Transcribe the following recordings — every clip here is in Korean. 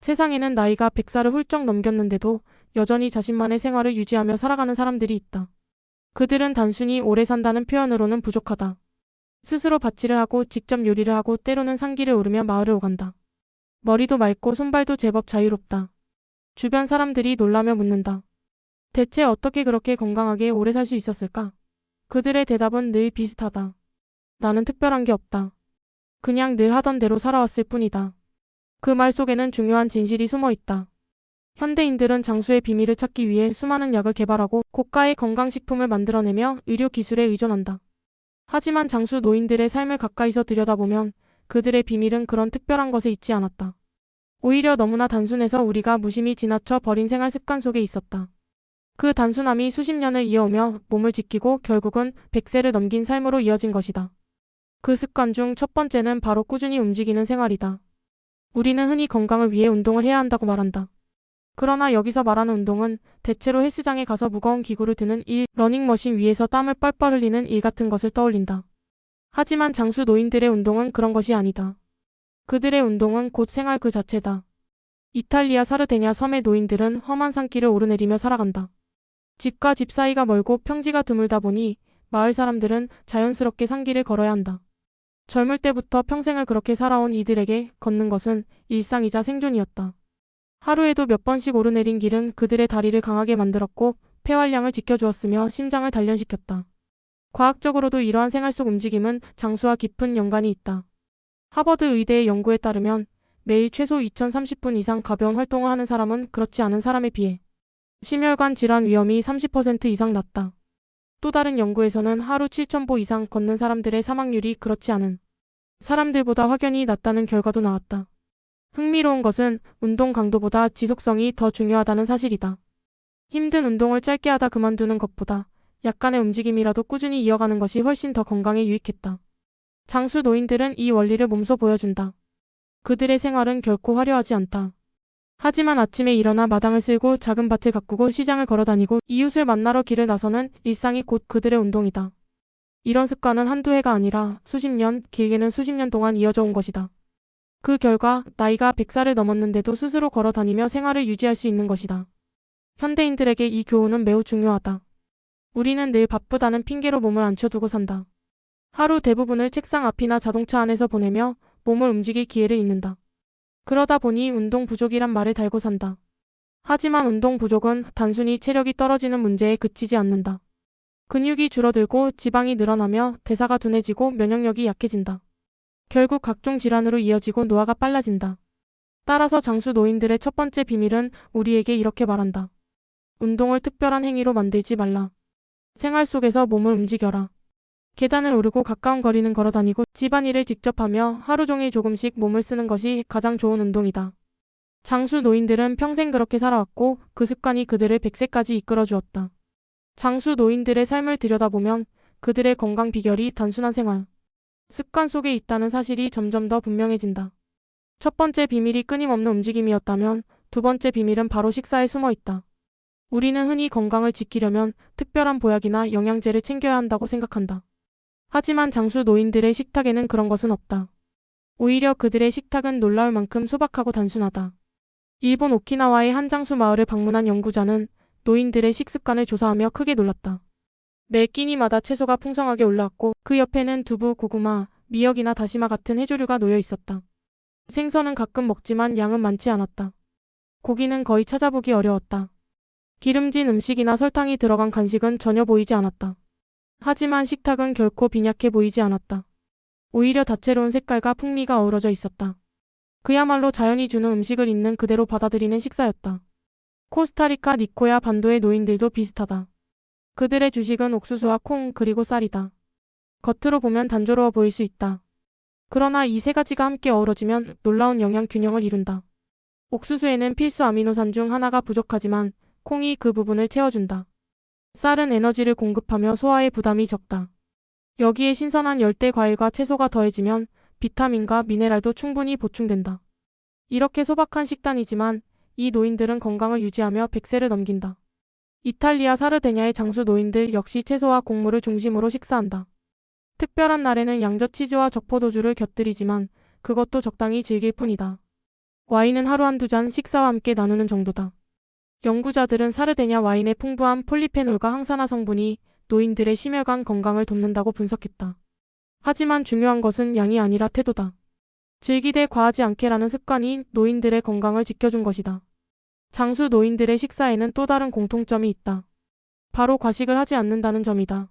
세상에는 나이가 100살을 훌쩍 넘겼는데도 여전히 자신만의 생활을 유지하며 살아가는 사람들이 있다. 그들은 단순히 오래 산다는 표현으로는 부족하다. 스스로 밭일을 하고 직접 요리를 하고 때로는 산길을 오르며 마을을 오간다. 머리도 맑고 손발도 제법 자유롭다. 주변 사람들이 놀라며 묻는다. 대체 어떻게 그렇게 건강하게 오래 살 수 있었을까? 그들의 대답은 늘 비슷하다. 나는 특별한 게 없다. 그냥 늘 하던 대로 살아왔을 뿐이다. 그 말 속에는 중요한 진실이 숨어 있다. 현대인들은 장수의 비밀을 찾기 위해 수많은 약을 개발하고 고가의 건강식품을 만들어내며 의료기술에 의존한다. 하지만 장수 노인들의 삶을 가까이서 들여다보면 그들의 비밀은 그런 특별한 것에 있지 않았다. 오히려 너무나 단순해서 우리가 무심히 지나쳐 버린 생활 습관 속에 있었다. 그 단순함이 수십 년을 이어오며 몸을 지키고 결국은 100세를 넘긴 삶으로 이어진 것이다. 그 습관 중 첫 번째는 바로 꾸준히 움직이는 생활이다. 우리는 흔히 건강을 위해 운동을 해야 한다고 말한다. 그러나 여기서 말하는 운동은 대체로 헬스장에 가서 무거운 기구를 드는 일, 러닝머신 위에서 땀을 뻘뻘 흘리는 일 같은 것을 떠올린다. 하지만 장수 노인들의 운동은 그런 것이 아니다. 그들의 운동은 곧 생활 그 자체다. 이탈리아 사르데냐 섬의 노인들은 험한 산길을 오르내리며 살아간다. 집과 집 사이가 멀고 평지가 드물다 보니 마을 사람들은 자연스럽게 산길을 걸어야 한다. 젊을 때부터 평생을 그렇게 살아온 이들에게 걷는 것은 일상이자 생존이었다. 하루에도 몇 번씩 오르내린 길은 그들의 다리를 강하게 만들었고 폐활량을 지켜주었으며 심장을 단련시켰다. 과학적으로도 이러한 생활 속 움직임은 장수와 깊은 연관이 있다. 하버드 의대의 연구에 따르면 매일 최소 2030분 이상 가벼운 활동을 하는 사람은 그렇지 않은 사람에 비해 심혈관 질환 위험이 30% 이상 낮다. 또 다른 연구에서는 하루 7,000보 이상 걷는 사람들의 사망률이 그렇지 않은 사람들보다 확연히 낮다는 결과도 나왔다. 흥미로운 것은 운동 강도보다 지속성이 더 중요하다는 사실이다. 힘든 운동을 짧게 하다 그만두는 것보다 약간의 움직임이라도 꾸준히 이어가는 것이 훨씬 더 건강에 유익했다. 장수 노인들은 이 원리를 몸소 보여준다. 그들의 생활은 결코 화려하지 않다. 하지만 아침에 일어나 마당을 쓸고 작은 밭을 가꾸고 시장을 걸어다니고 이웃을 만나러 길을 나서는 일상이 곧 그들의 운동이다. 이런 습관은 한두 해가 아니라 수십 년, 길게는 수십 년 동안 이어져 온 것이다. 그 결과 나이가 100살을 넘었는데도 스스로 걸어다니며 생활을 유지할 수 있는 것이다. 현대인들에게 이 교훈은 매우 중요하다. 우리는 늘 바쁘다는 핑계로 몸을 앉혀두고 산다. 하루 대부분을 책상 앞이나 자동차 안에서 보내며 몸을 움직일 기회를 잃는다. 그러다 보니 운동 부족이란 말을 달고 산다. 하지만 운동 부족은 단순히 체력이 떨어지는 문제에 그치지 않는다. 근육이 줄어들고 지방이 늘어나며 대사가 둔해지고 면역력이 약해진다. 결국 각종 질환으로 이어지고 노화가 빨라진다. 따라서 장수 노인들의 첫 번째 비밀은 우리에게 이렇게 말한다. 운동을 특별한 행위로 만들지 말라. 생활 속에서 몸을 움직여라. 계단을 오르고 가까운 거리는 걸어다니고 집안일을 직접 하며 하루 종일 조금씩 몸을 쓰는 것이 가장 좋은 운동이다. 장수 노인들은 평생 그렇게 살아왔고 그 습관이 그들을 100세까지 이끌어 주었다. 장수 노인들의 삶을 들여다보면 그들의 건강 비결이 단순한 생활, 습관 속에 있다는 사실이 점점 더 분명해진다. 첫 번째 비밀이 끊임없는 움직임이었다면 두 번째 비밀은 바로 식사에 숨어 있다. 우리는 흔히 건강을 지키려면 특별한 보약이나 영양제를 챙겨야 한다고 생각한다. 하지만 장수 노인들의 식탁에는 그런 것은 없다. 오히려 그들의 식탁은 놀라울 만큼 소박하고 단순하다. 일본 오키나와의 한 장수 마을을 방문한 연구자는 노인들의 식습관을 조사하며 크게 놀랐다. 매 끼니마다 채소가 풍성하게 올라왔고 그 옆에는 두부, 고구마, 미역이나 다시마 같은 해조류가 놓여 있었다. 생선은 가끔 먹지만 양은 많지 않았다. 고기는 거의 찾아보기 어려웠다. 기름진 음식이나 설탕이 들어간 간식은 전혀 보이지 않았다. 하지만 식탁은 결코 빈약해 보이지 않았다. 오히려 다채로운 색깔과 풍미가 어우러져 있었다. 그야말로 자연이 주는 음식을 있는 그대로 받아들이는 식사였다. 코스타리카 니코야 반도의 노인들도 비슷하다. 그들의 주식은 옥수수와 콩 그리고 쌀이다. 겉으로 보면 단조로워 보일 수 있다. 그러나 이 세 가지가 함께 어우러지면 놀라운 영양 균형을 이룬다. 옥수수에는 필수 아미노산 중 하나가 부족하지만 콩이 그 부분을 채워준다. 쌀은 에너지를 공급하며 소화에 부담이 적다. 여기에 신선한 열대 과일과 채소가 더해지면 비타민과 미네랄도 충분히 보충된다. 이렇게 소박한 식단이지만 이 노인들은 건강을 유지하며 100세를 넘긴다. 이탈리아 사르데냐의 장수 노인들 역시 채소와 곡물을 중심으로 식사한다. 특별한 날에는 양젓 치즈와 적포도주를 곁들이지만 그것도 적당히 즐길 뿐이다. 와인은 하루 한두 잔 식사와 함께 나누는 정도다. 연구자들은 사르데냐 와인의 풍부한 폴리페놀과 항산화 성분이 노인들의 심혈관 건강을 돕는다고 분석했다. 하지만 중요한 것은 양이 아니라 태도다. 즐기되 과하지 않게라는 습관이 노인들의 건강을 지켜준 것이다. 장수 노인들의 식사에는 또 다른 공통점이 있다. 바로 과식을 하지 않는다는 점이다.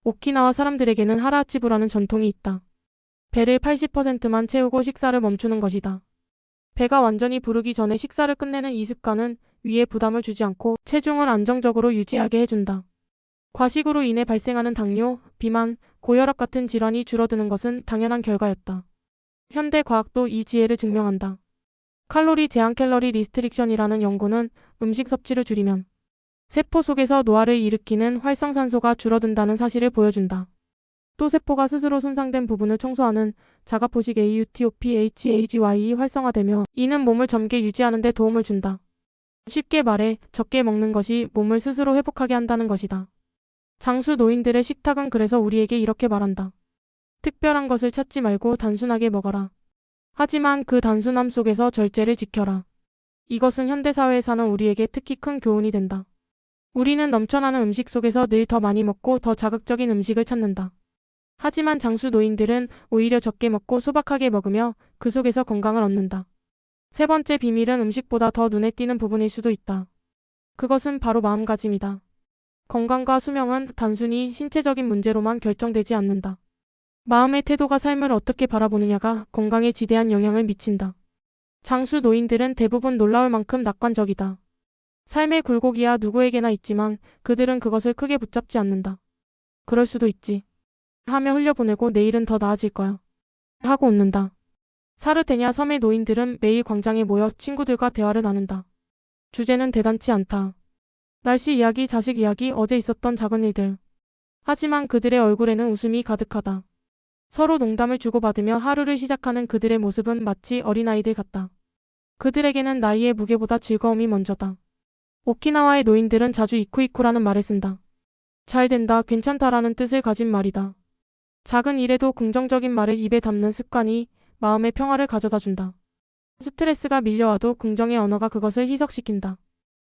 오키나와 사람들에게는 하라하치부라는 전통이 있다. 배를 80%만 채우고 식사를 멈추는 것이다. 배가 완전히 부르기 전에 식사를 끝내는 이 습관은 위에 부담을 주지 않고 체중을 안정적으로 유지하게 해준다. 과식으로 인해 발생하는 당뇨, 비만, 고혈압 같은 질환이 줄어드는 것은 당연한 결과였다. 현대 과학도 이 지혜를 증명한다. 칼로리 제한 캘러리 리스트릭션이라는 연구는 음식 섭취를 줄이면 세포 속에서 노화를 일으키는 활성산소가 줄어든다는 사실을 보여준다. 또 세포가 스스로 손상된 부분을 청소하는 자가포식 AUTOPHAGY 활성화되며 이는 몸을 젊게 유지하는 데 도움을 준다. 쉽게 말해 적게 먹는 것이 몸을 스스로 회복하게 한다는 것이다. 장수 노인들의 식탁은 그래서 우리에게 이렇게 말한다. 특별한 것을 찾지 말고 단순하게 먹어라. 하지만 그 단순함 속에서 절제를 지켜라. 이것은 현대사회에 사는 우리에게 특히 큰 교훈이 된다. 우리는 넘쳐나는 음식 속에서 늘 더 많이 먹고 더 자극적인 음식을 찾는다. 하지만 장수 노인들은 오히려 적게 먹고 소박하게 먹으며 그 속에서 건강을 얻는다. 세 번째 비밀은 음식보다 더 눈에 띄는 부분일 수도 있다. 그것은 바로 마음가짐이다. 건강과 수명은 단순히 신체적인 문제로만 결정되지 않는다. 마음의 태도가 삶을 어떻게 바라보느냐가 건강에 지대한 영향을 미친다. 장수 노인들은 대부분 놀라울 만큼 낙관적이다. 삶의 굴곡이야 누구에게나 있지만 그들은 그것을 크게 붙잡지 않는다. 그럴 수도 있지. 하며 흘려보내고 내일은 더 나아질 거야. 하고 웃는다. 사르데냐 섬의 노인들은 매일 광장에 모여 친구들과 대화를 나눈다. 주제는 대단치 않다. 날씨 이야기, 자식 이야기, 어제 있었던 작은 일들. 하지만 그들의 얼굴에는 웃음이 가득하다. 서로 농담을 주고받으며 하루를 시작하는 그들의 모습은 마치 어린아이들 같다. 그들에게는 나이의 무게보다 즐거움이 먼저다. 오키나와의 노인들은 자주 이쿠이쿠라는 말을 쓴다. 잘 된다, 괜찮다라는 뜻을 가진 말이다. 작은 일에도 긍정적인 말을 입에 담는 습관이 마음의 평화를 가져다 준다. 스트레스가 밀려와도 긍정의 언어가 그것을 희석시킨다.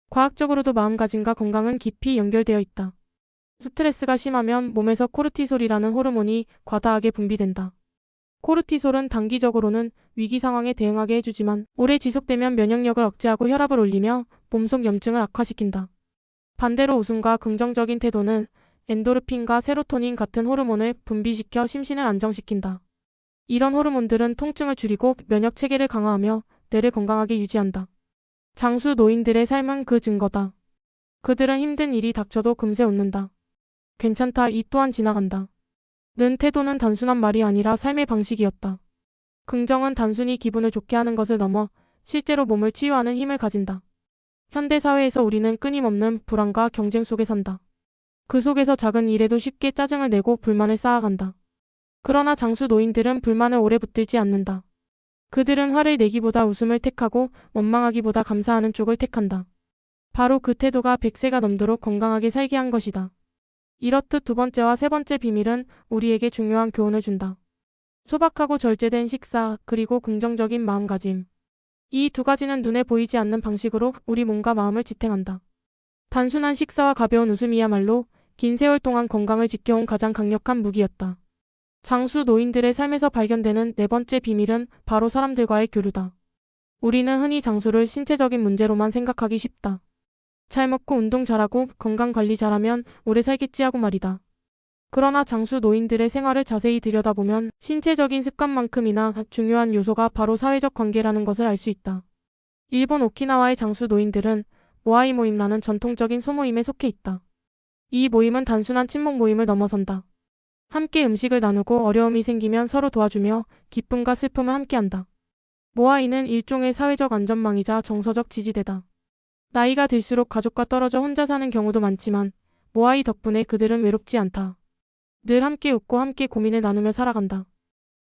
과학적으로도 마음가짐과 건강은 깊이 연결되어 있다. 스트레스가 심하면 몸에서 코르티솔이라는 호르몬이 과다하게 분비된다. 코르티솔은 단기적으로는 위기 상황에 대응하게 해주지만 오래 지속되면 면역력을 억제하고 혈압을 올리며 몸속 염증을 악화시킨다. 반대로 웃음과 긍정적인 태도는 엔도르핀과 세로토닌 같은 호르몬을 분비시켜 심신을 안정시킨다. 이런 호르몬들은 통증을 줄이고 면역 체계를 강화하며 뇌를 건강하게 유지한다. 장수 노인들의 삶은 그 증거다. 그들은 힘든 일이 닥쳐도 금세 웃는다. 괜찮다, 이 또한 지나간다. 는 태도는 단순한 말이 아니라 삶의 방식이었다. 긍정은 단순히 기분을 좋게 하는 것을 넘어 실제로 몸을 치유하는 힘을 가진다. 현대사회에서 우리는 끊임없는 불안과 경쟁 속에 산다. 그 속에서 작은 일에도 쉽게 짜증을 내고 불만을 쌓아간다. 그러나 장수 노인들은 불만을 오래 붙들지 않는다. 그들은 화를 내기보다 웃음을 택하고 원망하기보다 감사하는 쪽을 택한다. 바로 그 태도가 100세가 넘도록 건강하게 살게 한 것이다. 이렇듯 두 번째와 세 번째 비밀은 우리에게 중요한 교훈을 준다. 소박하고 절제된 식사, 그리고 긍정적인 마음가짐. 이 두 가지는 눈에 보이지 않는 방식으로 우리 몸과 마음을 지탱한다. 단순한 식사와 가벼운 웃음이야말로 긴 세월 동안 건강을 지켜온 가장 강력한 무기였다. 장수 노인들의 삶에서 발견되는 네 번째 비밀은 바로 사람들과의 교류다. 우리는 흔히 장수를 신체적인 문제로만 생각하기 쉽다. 잘 먹고 운동 잘하고 건강 관리 잘하면 오래 살겠지 하고 말이다. 그러나 장수 노인들의 생활을 자세히 들여다보면 신체적인 습관만큼이나 중요한 요소가 바로 사회적 관계라는 것을 알 수 있다. 일본 오키나와의 장수 노인들은 모아이 모임이라는 전통적인 소모임에 속해 있다. 이 모임은 단순한 친목 모임을 넘어선다. 함께 음식을 나누고 어려움이 생기면 서로 도와주며 기쁨과 슬픔을 함께한다. 모아이는 일종의 사회적 안전망이자 정서적 지지대다. 나이가 들수록 가족과 떨어져 혼자 사는 경우도 많지만 모아이 덕분에 그들은 외롭지 않다. 늘 함께 웃고 함께 고민을 나누며 살아간다.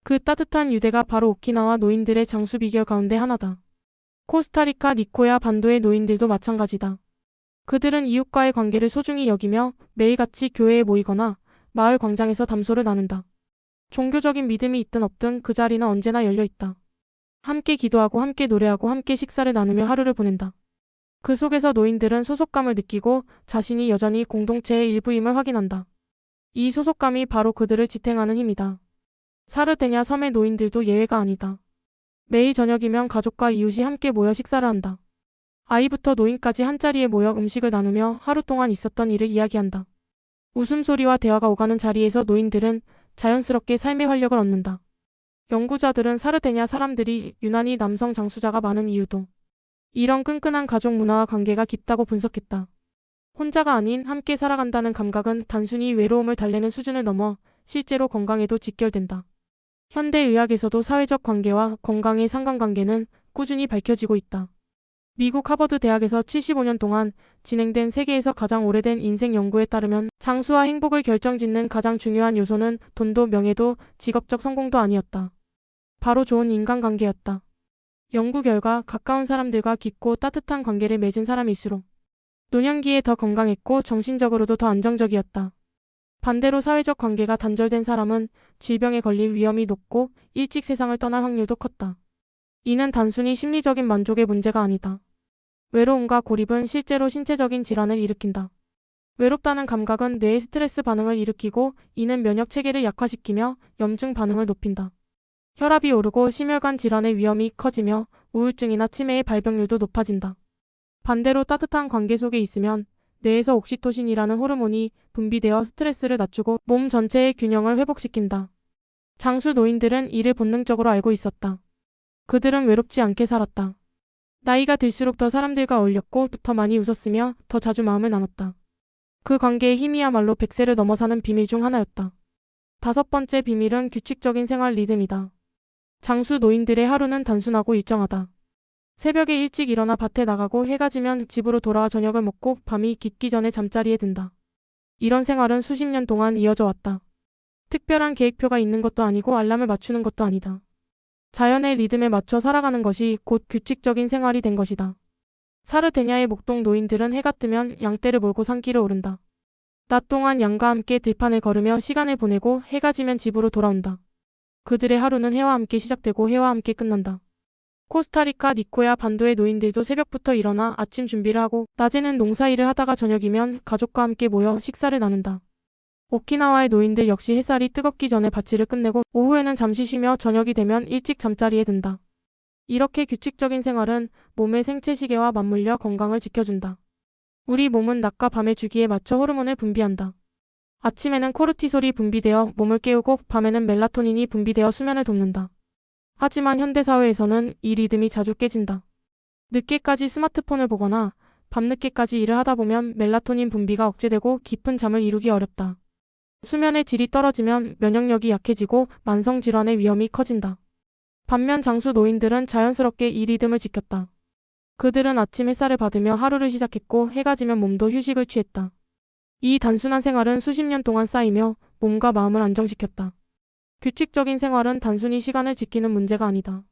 그 따뜻한 유대가 바로 오키나와 노인들의 장수 비결 가운데 하나다. 코스타리카 니코야 반도의 노인들도 마찬가지다. 그들은 이웃과의 관계를 소중히 여기며 매일같이 교회에 모이거나 마을 광장에서 담소를 나눈다. 종교적인 믿음이 있든 없든 그 자리는 언제나 열려 있다. 함께 기도하고 함께 노래하고 함께 식사를 나누며 하루를 보낸다. 그 속에서 노인들은 소속감을 느끼고 자신이 여전히 공동체의 일부임을 확인한다. 이 소속감이 바로 그들을 지탱하는 힘이다. 사르데냐 섬의 노인들도 예외가 아니다. 매일 저녁이면 가족과 이웃이 함께 모여 식사를 한다. 아이부터 노인까지 한자리에 모여 음식을 나누며 하루 동안 있었던 일을 이야기한다. 웃음소리와 대화가 오가는 자리에서 노인들은 자연스럽게 삶의 활력을 얻는다. 연구자들은 사르데냐 사람들이 유난히 남성 장수자가 많은 이유도 이런 끈끈한 가족 문화와 관계가 깊다고 분석했다. 혼자가 아닌 함께 살아간다는 감각은 단순히 외로움을 달래는 수준을 넘어 실제로 건강에도 직결된다. 현대의학에서도 사회적 관계와 건강의 상관관계는 꾸준히 밝혀지고 있다. 미국 하버드 대학에서 75년 동안 진행된 세계에서 가장 오래된 인생 연구에 따르면 장수와 행복을 결정짓는 가장 중요한 요소는 돈도 명예도 직업적 성공도 아니었다. 바로 좋은 인간관계였다. 연구 결과 가까운 사람들과 깊고 따뜻한 관계를 맺은 사람일수록 노년기에 더 건강했고 정신적으로도 더 안정적이었다. 반대로 사회적 관계가 단절된 사람은 질병에 걸릴 위험이 높고 일찍 세상을 떠날 확률도 컸다. 이는 단순히 심리적인 만족의 문제가 아니다. 외로움과 고립은 실제로 신체적인 질환을 일으킨다. 외롭다는 감각은 뇌의 스트레스 반응을 일으키고 이는 면역 체계를 약화시키며 염증 반응을 높인다. 혈압이 오르고 심혈관 질환의 위험이 커지며 우울증이나 치매의 발병률도 높아진다. 반대로 따뜻한 관계 속에 있으면 뇌에서 옥시토신이라는 호르몬이 분비되어 스트레스를 낮추고 몸 전체의 균형을 회복시킨다. 장수 노인들은 이를 본능적으로 알고 있었다. 그들은 외롭지 않게 살았다. 나이가 들수록 더 사람들과 어울렸고 더 많이 웃었으며 더 자주 마음을 나눴다. 그 관계의 힘이야말로 100세를 넘어사는 비밀 중 하나였다. 5번째 비밀은 규칙적인 생활 리듬이다. 장수 노인들의 하루는 단순하고 일정하다. 새벽에 일찍 일어나 밭에 나가고 해가 지면 집으로 돌아와 저녁을 먹고 밤이 깊기 전에 잠자리에 든다. 이런 생활은 수십 년 동안 이어져 왔다. 특별한 계획표가 있는 것도 아니고 알람을 맞추는 것도 아니다. 자연의 리듬에 맞춰 살아가는 것이 곧 규칙적인 생활이 된 것이다. 사르데냐의 목동 노인들은 해가 뜨면 양떼를 몰고 산길을 오른다. 낮 동안 양과 함께 들판을 걸으며 시간을 보내고 해가 지면 집으로 돌아온다. 그들의 하루는 해와 함께 시작되고 해와 함께 끝난다. 코스타리카 니코야 반도의 노인들도 새벽부터 일어나 아침 준비를 하고 낮에는 농사일을 하다가 저녁이면 가족과 함께 모여 식사를 나눈다. 오키나와의 노인들 역시 햇살이 뜨겁기 전에 밭일을 끝내고 오후에는 잠시 쉬며 저녁이 되면 일찍 잠자리에 든다. 이렇게 규칙적인 생활은 몸의 생체 시계와 맞물려 건강을 지켜준다. 우리 몸은 낮과 밤의 주기에 맞춰 호르몬을 분비한다. 아침에는 코르티솔이 분비되어 몸을 깨우고 밤에는 멜라토닌이 분비되어 수면을 돕는다. 하지만 현대사회에서는 이 리듬이 자주 깨진다. 늦게까지 스마트폰을 보거나 밤늦게까지 일을 하다 보면 멜라토닌 분비가 억제되고 깊은 잠을 이루기 어렵다. 수면의 질이 떨어지면 면역력이 약해지고 만성질환의 위험이 커진다. 반면 장수 노인들은 자연스럽게 이 리듬을 지켰다. 그들은 아침 햇살을 받으며 하루를 시작했고 해가 지면 몸도 휴식을 취했다. 이 단순한 생활은 수십 년 동안 쌓이며 몸과 마음을 안정시켰다. 규칙적인 생활은 단순히 시간을 지키는 문제가 아니다.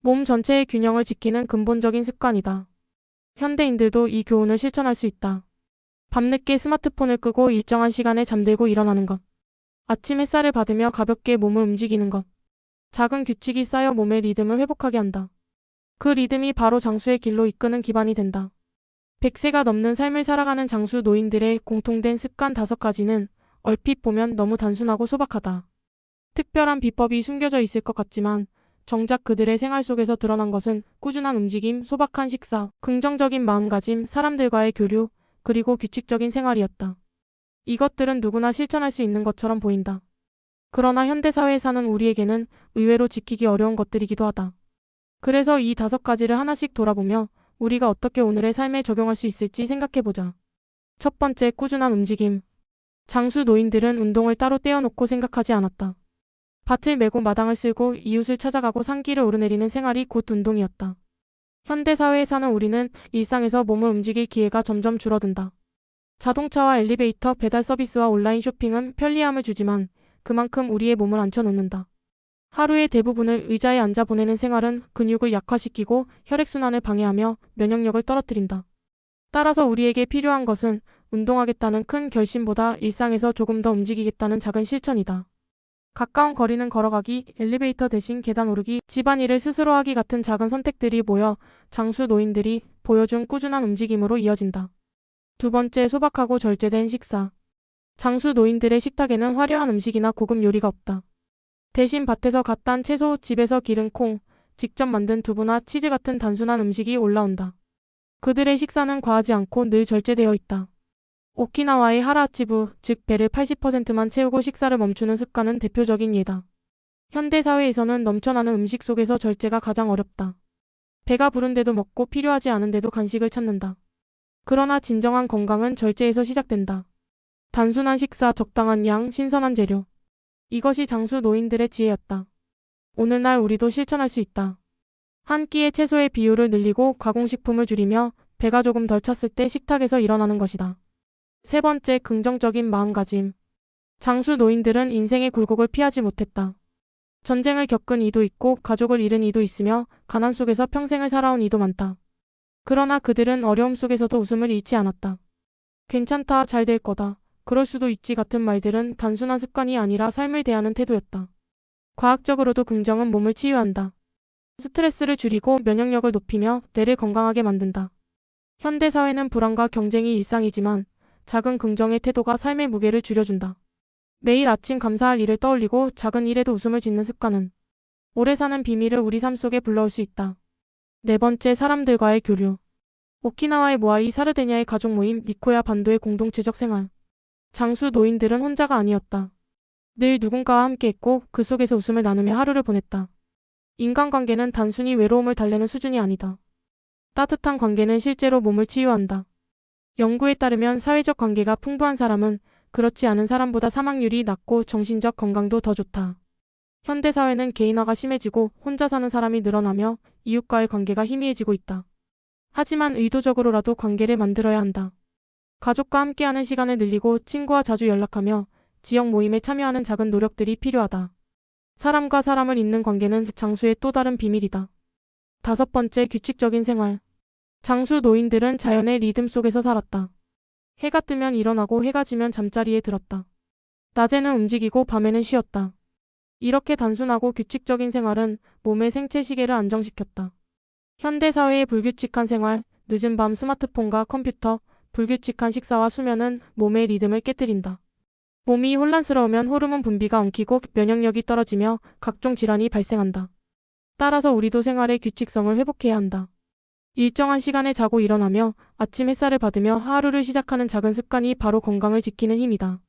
몸 전체의 균형을 지키는 근본적인 습관이다. 현대인들도 이 교훈을 실천할 수 있다. 밤늦게 스마트폰을 끄고 일정한 시간에 잠들고 일어나는 것. 아침 햇살을 받으며 가볍게 몸을 움직이는 것. 작은 규칙이 쌓여 몸의 리듬을 회복하게 한다. 그 리듬이 바로 장수의 길로 이끄는 기반이 된다. 100세가 넘는 삶을 살아가는 장수 노인들의 공통된 습관 5가지는 얼핏 보면 너무 단순하고 소박하다. 특별한 비법이 숨겨져 있을 것 같지만 정작 그들의 생활 속에서 드러난 것은 꾸준한 움직임, 소박한 식사, 긍정적인 마음가짐, 사람들과의 교류, 그리고 규칙적인 생활이었다. 이것들은 누구나 실천할 수 있는 것처럼 보인다. 그러나 현대사회에 사는 우리에게는 의외로 지키기 어려운 것들이기도 하다. 그래서 이 5가지를 하나씩 돌아보며 우리가 어떻게 오늘의 삶에 적용할 수 있을지 생각해보자. 첫 번째, 꾸준한 움직임. 장수 노인들은 운동을 따로 떼어놓고 생각하지 않았다. 밭을 메고 마당을 쓸고 이웃을 찾아가고 산길을 오르내리는 생활이 곧 운동이었다. 현대사회에 사는 우리는 일상에서 몸을 움직일 기회가 점점 줄어든다. 자동차와 엘리베이터, 배달 서비스와 온라인 쇼핑은 편리함을 주지만 그만큼 우리의 몸을 앉혀놓는다. 하루의 대부분을 의자에 앉아 보내는 생활은 근육을 약화시키고 혈액순환을 방해하며 면역력을 떨어뜨린다. 따라서 우리에게 필요한 것은 운동하겠다는 큰 결심보다 일상에서 조금 더 움직이겠다는 작은 실천이다. 가까운 거리는 걸어가기, 엘리베이터 대신 계단 오르기, 집안일을 스스로 하기 같은 작은 선택들이 모여 장수 노인들이 보여준 꾸준한 움직임으로 이어진다. 두 번째, 소박하고 절제된 식사. 장수 노인들의 식탁에는 화려한 음식이나 고급 요리가 없다. 대신 밭에서 갓 딴 채소, 집에서 기른 콩, 직접 만든 두부나 치즈 같은 단순한 음식이 올라온다. 그들의 식사는 과하지 않고 늘 절제되어 있다. 오키나와의 하라아치부, 즉 배를 80%만 채우고 식사를 멈추는 습관은 대표적인 예다. 현대 사회에서는 넘쳐나는 음식 속에서 절제가 가장 어렵다. 배가 부른데도 먹고 필요하지 않은데도 간식을 찾는다. 그러나 진정한 건강은 절제에서 시작된다. 단순한 식사, 적당한 양, 신선한 재료. 이것이 장수 노인들의 지혜였다. 오늘날 우리도 실천할 수 있다. 한 끼의 채소의 비율을 늘리고 가공식품을 줄이며 배가 조금 덜 찼을 때 식탁에서 일어나는 것이다. 세 번째, 긍정적인 마음가짐. 장수 노인들은 인생의 굴곡을 피하지 못했다. 전쟁을 겪은 이도 있고 가족을 잃은 이도 있으며 가난 속에서 평생을 살아온 이도 많다. 그러나 그들은 어려움 속에서도 웃음을 잃지 않았다. 괜찮다, 잘 될 거다, 그럴 수도 있지 같은 말들은 단순한 습관이 아니라 삶을 대하는 태도였다. 과학적으로도 긍정은 몸을 치유한다. 스트레스를 줄이고 면역력을 높이며 뇌를 건강하게 만든다. 현대 사회는 불안과 경쟁이 일상이지만 작은 긍정의 태도가 삶의 무게를 줄여준다. 매일 아침 감사할 일을 떠올리고 작은 일에도 웃음을 짓는 습관은 오래 사는 비밀을 우리 삶 속에 불러올 수 있다. 네 번째, 사람들과의 교류. 오키나와의 모아이 사르데냐의 가족 모임, 니코야 반도의 공동체적 생활. 장수 노인들은 혼자가 아니었다. 늘 누군가와 함께했고 그 속에서 웃음을 나누며 하루를 보냈다. 인간관계는 단순히 외로움을 달래는 수준이 아니다. 따뜻한 관계는 실제로 몸을 치유한다. 연구에 따르면 사회적 관계가 풍부한 사람은 그렇지 않은 사람보다 사망률이 낮고 정신적 건강도 더 좋다. 현대사회는 개인화가 심해지고 혼자 사는 사람이 늘어나며 이웃과의 관계가 희미해지고 있다. 하지만 의도적으로라도 관계를 만들어야 한다. 가족과 함께하는 시간을 늘리고 친구와 자주 연락하며 지역 모임에 참여하는 작은 노력들이 필요하다. 사람과 사람을 잇는 관계는 장수의 또 다른 비밀이다. 다섯 번째, 규칙적인 생활. 장수 노인들은 자연의 리듬 속에서 살았다. 해가 뜨면 일어나고 해가 지면 잠자리에 들었다. 낮에는 움직이고 밤에는 쉬었다. 이렇게 단순하고 규칙적인 생활은 몸의 생체 시계를 안정시켰다. 현대사회의 불규칙한 생활, 늦은 밤 스마트폰과 컴퓨터, 불규칙한 식사와 수면은 몸의 리듬을 깨뜨린다. 몸이 혼란스러우면 호르몬 분비가 엉키고 면역력이 떨어지며 각종 질환이 발생한다. 따라서 우리도 생활의 규칙성을 회복해야 한다. 일정한 시간에 자고 일어나며 아침 햇살을 받으며 하루를 시작하는 작은 습관이 바로 건강을 지키는 힘이다.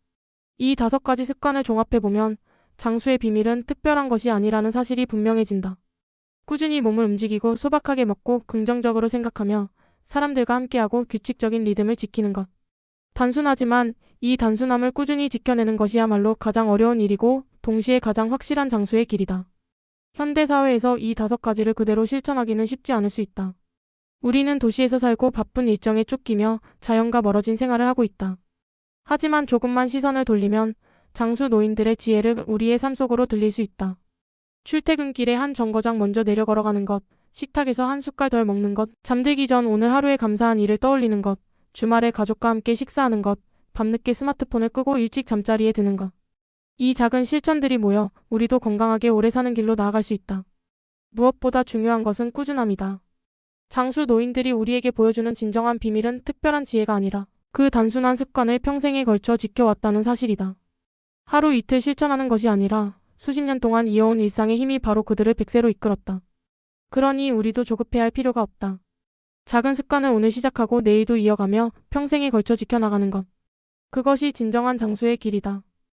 이 5가지 습관을 종합해보면 장수의 비밀은 특별한 것이 아니라는 사실이 분명해진다. 꾸준히 몸을 움직이고 소박하게 먹고 긍정적으로 생각하며 사람들과 함께하고 규칙적인 리듬을 지키는 것. 단순하지만 이 단순함을 꾸준히 지켜내는 것이야말로 가장 어려운 일이고 동시에 가장 확실한 장수의 길이다. 현대사회에서 이 5가지를 그대로 실천하기는 쉽지 않을 수 있다. 우리는 도시에서 살고 바쁜 일정에 쫓기며 자연과 멀어진 생활을 하고 있다. 하지만 조금만 시선을 돌리면 장수 노인들의 지혜를 우리의 삶 속으로 들릴 수 있다. 출퇴근길에 한 정거장 먼저 내려 걸어가는 것, 식탁에서 한 숟갈 덜 먹는 것, 잠들기 전 오늘 하루에 감사한 일을 떠올리는 것, 주말에 가족과 함께 식사하는 것, 밤늦게 스마트폰을 끄고 일찍 잠자리에 드는 것. 이 작은 실천들이 모여 우리도 건강하게 오래 사는 길로 나아갈 수 있다. 무엇보다 중요한 것은 꾸준함이다. 장수 노인들이 우리에게 보여주는 진정한 비밀은 특별한 지혜가 아니라 그 단순한 습관을 평생에 걸쳐 지켜왔다는 사실이다. 하루 이틀 실천하는 것이 아니라 수십 년 동안 이어온 일상의 힘이 바로 그들을 백세로 이끌었다. 그러니 우리도 조급해할 필요가 없다. 작은 습관을 오늘 시작하고 내일도 이어가며 평생에 걸쳐 지켜나가는 것. 그것이 진정한 장수의 길이다.